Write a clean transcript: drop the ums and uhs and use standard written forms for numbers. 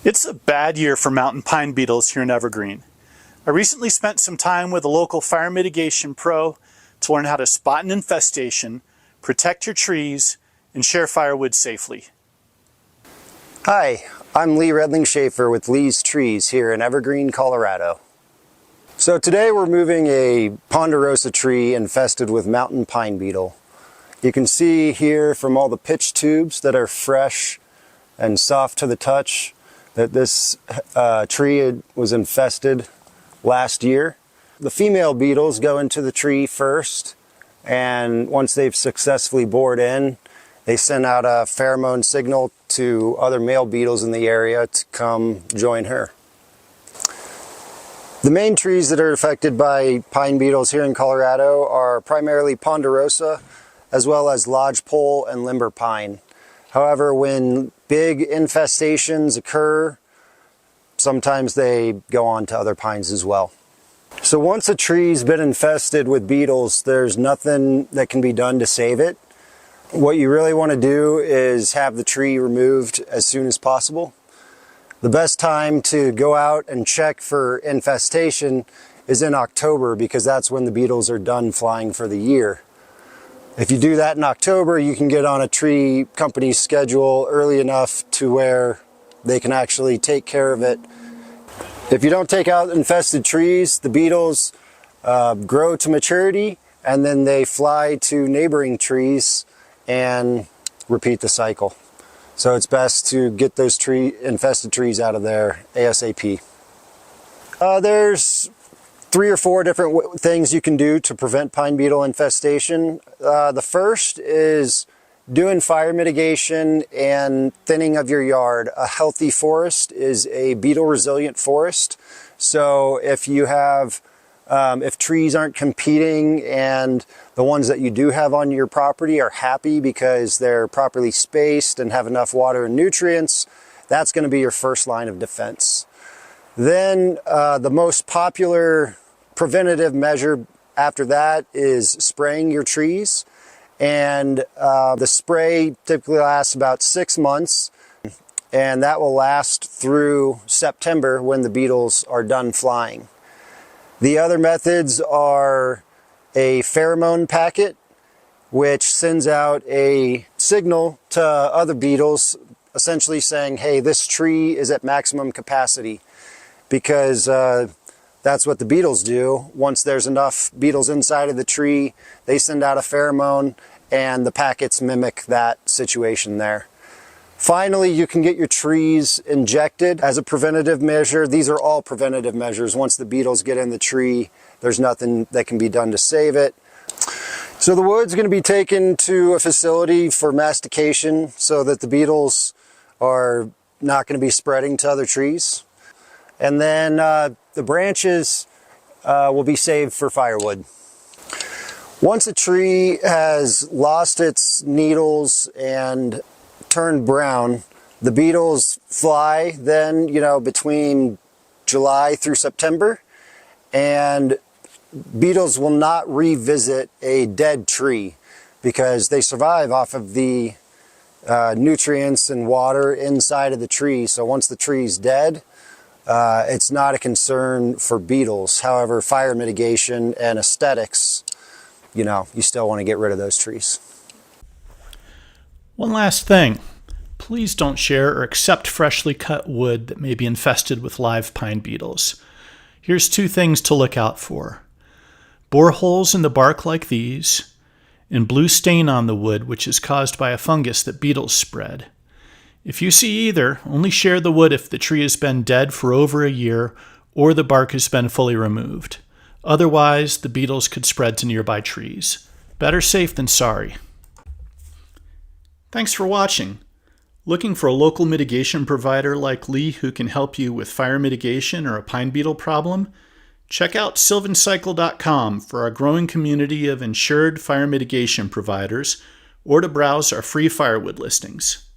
It's a bad year for mountain pine beetles here in Evergreen. I recently spent some time with a local fire mitigation pro to learn how to spot an infestation, protect your trees, and share firewood safely. Hi, I'm Lee Redlingshafer with Lee's Trees here in Evergreen, Colorado. So today we're moving a ponderosa tree infested with mountain pine beetle. You can see here from all the pitch tubes that are fresh and soft to the touch that this tree was infested last year. The female beetles go into the tree first, and once they've successfully bored in, they send out a pheromone signal to other male beetles in the area to come join her. The main trees that are affected by pine beetles here in Colorado are primarily ponderosa, as well as lodgepole and limber pine. However, when big infestations occur, sometimes they go on to other pines as well. So once a tree's been infested with beetles, there's nothing that can be done to save it. What you really want to do is have the tree removed as soon as possible. The best time to go out and check for infestation is in October, because that's when the beetles are done flying for the year. If you do that in October, you can get on a tree company's schedule early enough to where they can actually take care of it. If you don't take out infested trees, the beetles grow to maturity, and then they fly to neighboring trees and repeat the cycle. So it's best to get those infested trees out of there ASAP. There's 3 or 4 different things you can do to prevent pine beetle infestation. The first is doing fire mitigation and thinning of your yard. A healthy forest is a beetle resilient forest. So if you have, if trees aren't competing and the ones that you do have on your property are happy because they're properly spaced and have enough water and nutrients, that's going to be your first line of defense. Then the most popular preventative measure after that is spraying your trees. And the spray typically lasts about 6 months, and that will last through September when the beetles are done flying. The other methods are a pheromone packet, which sends out a signal to other beetles, essentially saying, hey, this tree is at maximum capacity, because that's what the beetles do. Once there's enough beetles inside of the tree, they send out a pheromone, and the packets mimic that situation there. Finally, you can get your trees injected as a preventative measure. These are all preventative measures. Once the beetles get in the tree, there's nothing that can be done to save it. So the wood's going to be taken to a facility for mastication so that the beetles are not going to be spreading to other trees. And then the branches will be saved for firewood. Once a tree has lost its needles and turned brown, the beetles fly then, between July through September, and beetles will not revisit a dead tree because they survive off of the nutrients and water inside of the tree. So once the tree's dead, it's not a concern for beetles. However, fire mitigation and aesthetics, you still want to get rid of those trees. One last thing. Please don't share or accept freshly cut wood that may be infested with live pine beetles. Here's 2 things to look out for. Bore holes in the bark like these, and blue stain on the wood, which is caused by a fungus that beetles spread. If you see either, only share the wood if the tree has been dead for over a year or the bark has been fully removed. Otherwise, the beetles could spread to nearby trees. Better safe than sorry. Thanks for watching. Looking for a local mitigation provider like Lee who can help you with fire mitigation or a pine beetle problem? Check out sylvancycle.com for our growing community of insured fire mitigation providers, or to browse our free firewood listings.